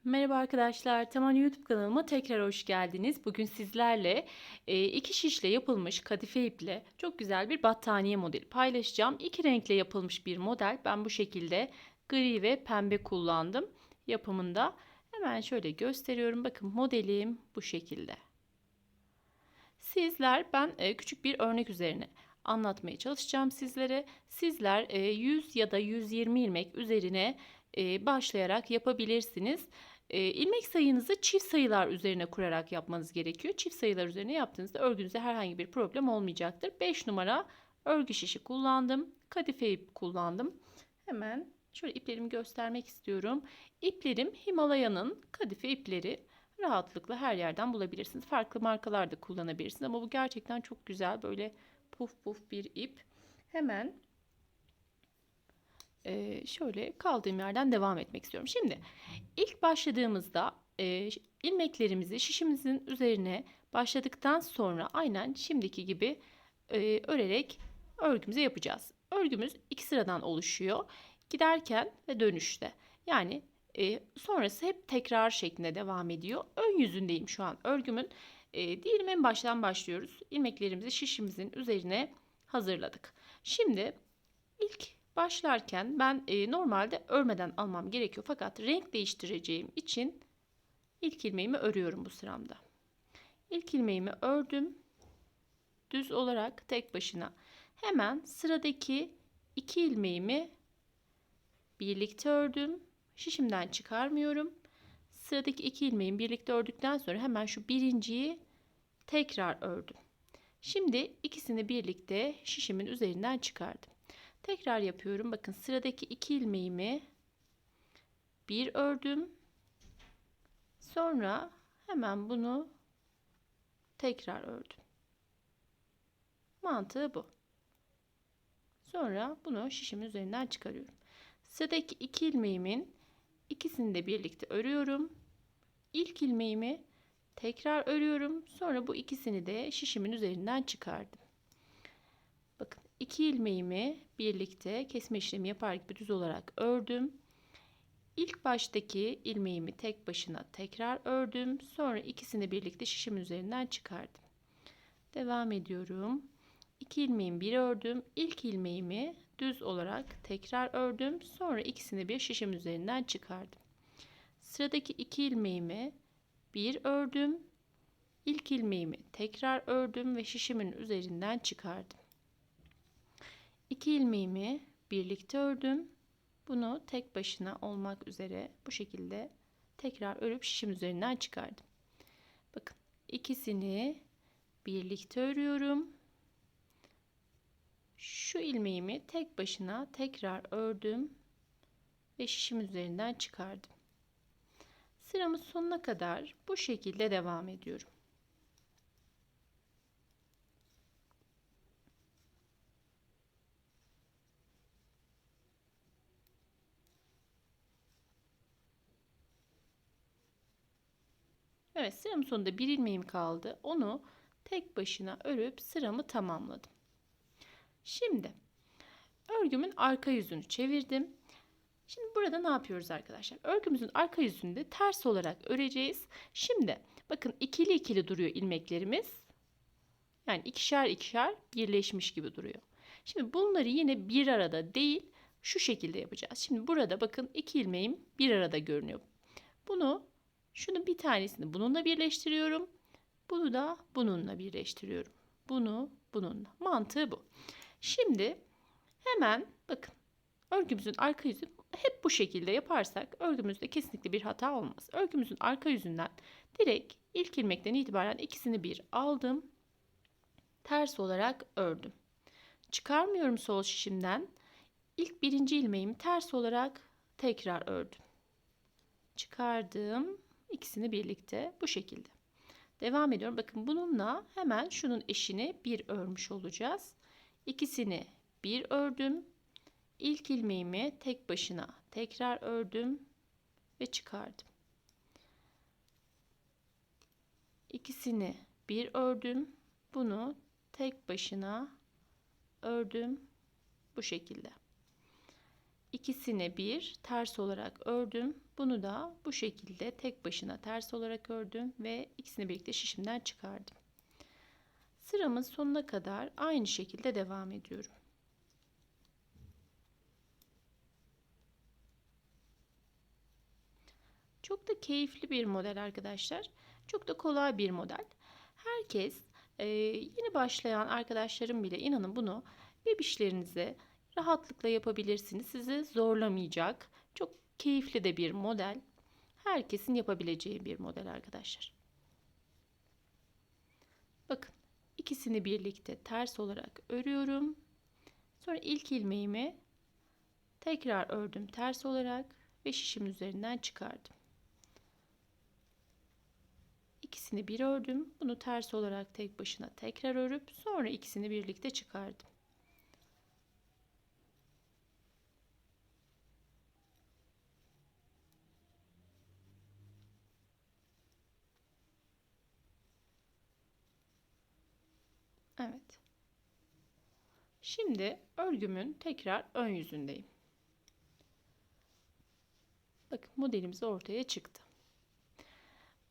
Merhaba arkadaşlar, Taman YouTube kanalıma tekrar hoş geldiniz. Bugün sizlerle iki şişle yapılmış kadife iple çok güzel bir battaniye modeli paylaşacağım. İki renkle yapılmış bir model. Ben bu şekilde gri ve pembe kullandım yapımında. Hemen şöyle gösteriyorum. Bakın modelim bu şekilde. Ben küçük bir örnek üzerine anlatmaya çalışacağım sizlere. Sizler 100 ya da 120 ilmek üzerine başlayarak yapabilirsiniz. İlmek sayınızı çift sayılar üzerine kurarak yapmanız gerekiyor. Çift sayılar üzerine yaptığınızda örgünüzde herhangi bir problem olmayacaktır. 5 numara örgü şişi kullandım. Kadife ip kullandım. Hemen şöyle iplerimi göstermek istiyorum. İplerim Himalaya'nın kadife ipleri. Rahatlıkla her yerden bulabilirsiniz. Farklı markalar da kullanabilirsiniz ama bu gerçekten çok güzel böyle puf puf bir ip. Hemen şöyle kaldığım yerden devam etmek istiyorum. Şimdi ilk başladığımızda ilmeklerimizi şişimizin üzerine başladıktan sonra aynen şimdiki gibi örerek örgümüzü yapacağız. Örgümüz iki sıradan oluşuyor. Giderken ve dönüşte. Yani sonrası hep tekrar şeklinde devam ediyor. Ön yüzündeyim şu an örgümün. Diyelim en baştan başlıyoruz. İlmeklerimizi şişimizin üzerine hazırladık. Şimdi ilk başlarken ben normalde örmeden almam gerekiyor. Fakat renk değiştireceğim için ilk ilmeğimi örüyorum bu sıramda. İlk ilmeğimi ördüm. Düz olarak tek başına. Hemen sıradaki iki ilmeğimi birlikte ördüm. Şişimden çıkarmıyorum. Sıradaki iki ilmeğimi birlikte ördükten sonra hemen şu birinciyi tekrar ördüm. Şimdi ikisini birlikte şişimin üzerinden çıkardım. Tekrar yapıyorum. Bakın sıradaki iki ilmeğimi bir ördüm. Sonra hemen bunu tekrar ördüm. Mantığı bu. Sonra bunu şişimin üzerinden çıkarıyorum. Sıradaki iki ilmeğimin ikisini de birlikte örüyorum. İlk ilmeğimi tekrar örüyorum. Sonra bu ikisini de şişimin üzerinden çıkardım. Bakın iki ilmeğimi birlikte kesme işlemi yapar gibi düz olarak ördüm. İlk baştaki ilmeğimi tek başına tekrar ördüm. Sonra ikisini birlikte şişimin üzerinden çıkardım. Devam ediyorum. 2 ilmeğimi bir ördüm. İlk ilmeğimi düz olarak tekrar ördüm. Sonra ikisini bir şişim üzerinden çıkardım. Sıradaki 2 ilmeğimi bir ördüm. İlk ilmeğimi tekrar ördüm ve şişimin üzerinden çıkardım. 2 ilmeğimi birlikte ördüm. Bunu tek başına olmak üzere bu şekilde tekrar örüp şişim üzerinden çıkardım. Bakın ikisini birlikte örüyorum. Şu ilmeğimi tek başına tekrar ördüm ve şişim üzerinden çıkardım. Sıramın sonuna kadar bu şekilde devam ediyorum. Evet, sıramın sonunda bir ilmeğim kaldı. Onu tek başına örüp sıramı tamamladım. Şimdi örgümün arka yüzünü çevirdim. Şimdi burada ne yapıyoruz arkadaşlar? Örgümüzün arka yüzünde ters olarak öreceğiz. Şimdi bakın ikili ikili duruyor ilmeklerimiz. Yani ikişer ikişer birleşmiş gibi duruyor. Şimdi bunları yine bir arada değil şu şekilde yapacağız. Şimdi burada bakın iki ilmeğim bir arada görünüyor. Şunun bir tanesini bununla birleştiriyorum. Bunu da bununla birleştiriyorum. Bunu bununla. Mantığı bu. Şimdi hemen bakın örgümüzün arka yüzü hep bu şekilde yaparsak örgümüzde kesinlikle bir hata olmaz. Örgümüzün arka yüzünden direkt ilk ilmekten itibaren ikisini bir aldım. Ters olarak ördüm. Çıkarmıyorum sol şişimden. İlk birinci ilmeğimi ters olarak tekrar ördüm. Çıkardım. İkisini birlikte bu şekilde. Devam ediyorum. Bakın bununla hemen şunun eşini bir örmüş olacağız. İkisini bir ördüm. İlk ilmeğimi tek başına tekrar ördüm ve çıkardım. İkisini bir ördüm. Bunu tek başına ördüm bu şekilde. İkisini bir ters olarak ördüm. Bunu da bu şekilde tek başına ters olarak ördüm ve ikisini birlikte şişimden çıkardım. Sıramın sonuna kadar aynı şekilde devam ediyorum. Çok da keyifli bir model arkadaşlar. Çok da kolay bir model. Herkes, yeni başlayan arkadaşlarım bile inanın bunu bebişlerinize rahatlıkla yapabilirsiniz. Sizi zorlamayacak. Çok keyifli de bir model. Herkesin yapabileceği bir model arkadaşlar. Bakın, ikisini birlikte ters olarak örüyorum. Sonra ilk ilmeğimi tekrar ördüm ters olarak ve şişimin üzerinden çıkardım. İkisini bir ördüm. Bunu ters olarak tek başına tekrar örüp sonra ikisini birlikte çıkardım. Evet. Şimdi örgümün tekrar ön yüzündeyim. Bakın modelimiz ortaya çıktı.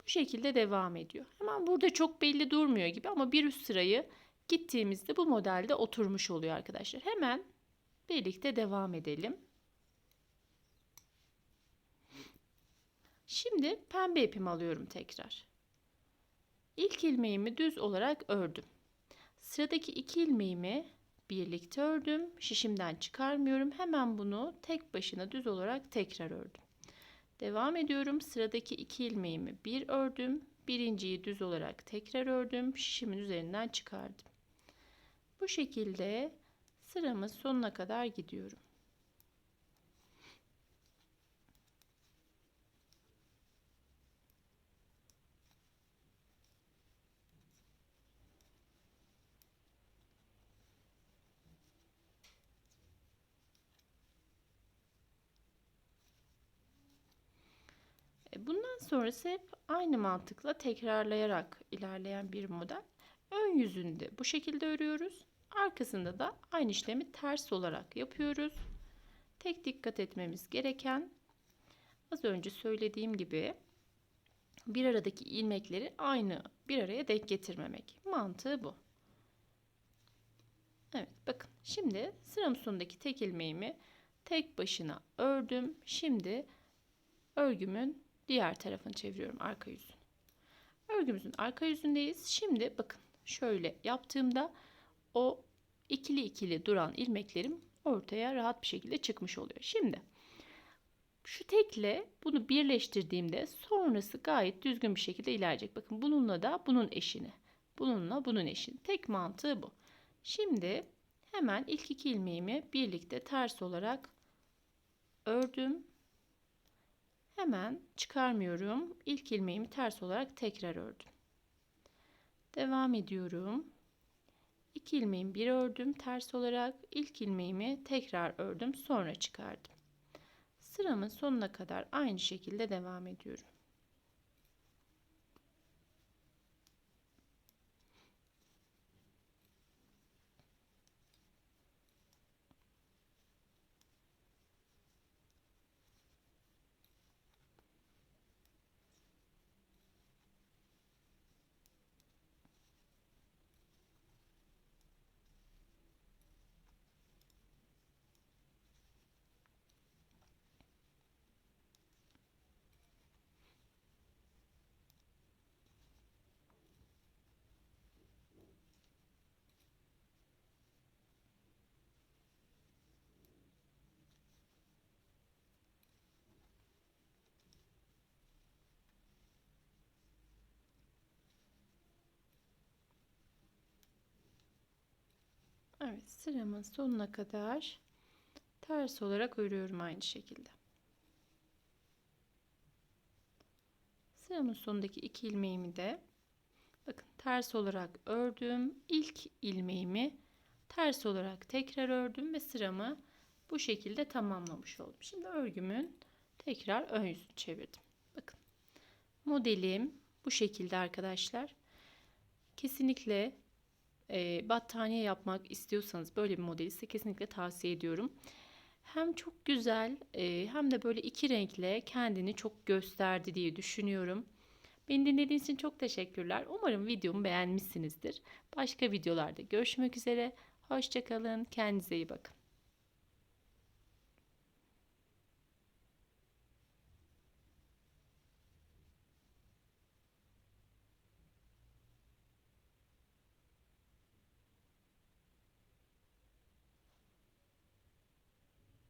Bu şekilde devam ediyor. Hemen burada çok belli durmuyor gibi ama bir üst sırayı gittiğimizde bu modelde oturmuş oluyor arkadaşlar. Hemen birlikte devam edelim. Şimdi pembe ipimi alıyorum tekrar. İlk ilmeğimi düz olarak ördüm. Sıradaki iki ilmeğimi birlikte ördüm. Şişimden çıkarmıyorum. Hemen bunu tek başına düz olarak tekrar ördüm. Devam ediyorum. Sıradaki iki ilmeğimi bir ördüm. Birinciyi düz olarak tekrar ördüm. Şişimin üzerinden çıkardım. Bu şekilde sıramın sonuna kadar gidiyorum. Bundan sonrası hep aynı mantıkla tekrarlayarak ilerleyen bir model. Ön yüzünde bu şekilde örüyoruz. Arkasında da aynı işlemi ters olarak yapıyoruz. Tek dikkat etmemiz gereken, az önce söylediğim gibi, bir aradaki ilmekleri aynı bir araya denk getirmemek. Mantığı bu. Evet, bakın şimdi sıramın sonundaki tek ilmeğimi tek başına ördüm. Şimdi örgümün diğer tarafını çeviriyorum, arka yüzünü. Örgümüzün arka yüzündeyiz. Şimdi bakın şöyle yaptığımda o ikili ikili duran ilmeklerim ortaya rahat bir şekilde çıkmış oluyor. Şimdi şu tekle bunu birleştirdiğimde sonrası gayet düzgün bir şekilde ilerleyecek. Bakın bununla da bunun eşini, bununla bunun eşini. Tek mantığı bu. Şimdi hemen ilk iki ilmeğimi birlikte ters olarak ördüm. Hemen çıkarmıyorum. İlk ilmeğimi ters olarak tekrar ördüm. Devam ediyorum. İki ilmeğimi bir ördüm ters olarak. İlk ilmeğimi tekrar ördüm. Sonra çıkardım. Sıramın sonuna kadar aynı şekilde devam ediyorum. Evet, sıramın sonuna kadar ters olarak örüyorum aynı şekilde. Sıramın sonundaki iki ilmeğimi de bakın ters olarak ördüm. İlk ilmeğimi ters olarak tekrar ördüm ve sıramı bu şekilde tamamlamış oldum. Şimdi örgümün tekrar ön yüzünü çevirdim. Bakın modelim bu şekilde arkadaşlar. Kesinlikle battaniye yapmak istiyorsanız böyle bir modeli size kesinlikle tavsiye ediyorum. Hem çok güzel hem de böyle iki renkle kendini çok gösterdi diye düşünüyorum. Beni dinlediğiniz için çok teşekkürler. Umarım videomu beğenmişsinizdir. Başka videolarda görüşmek üzere. Hoşça kalın. Kendinize iyi bakın.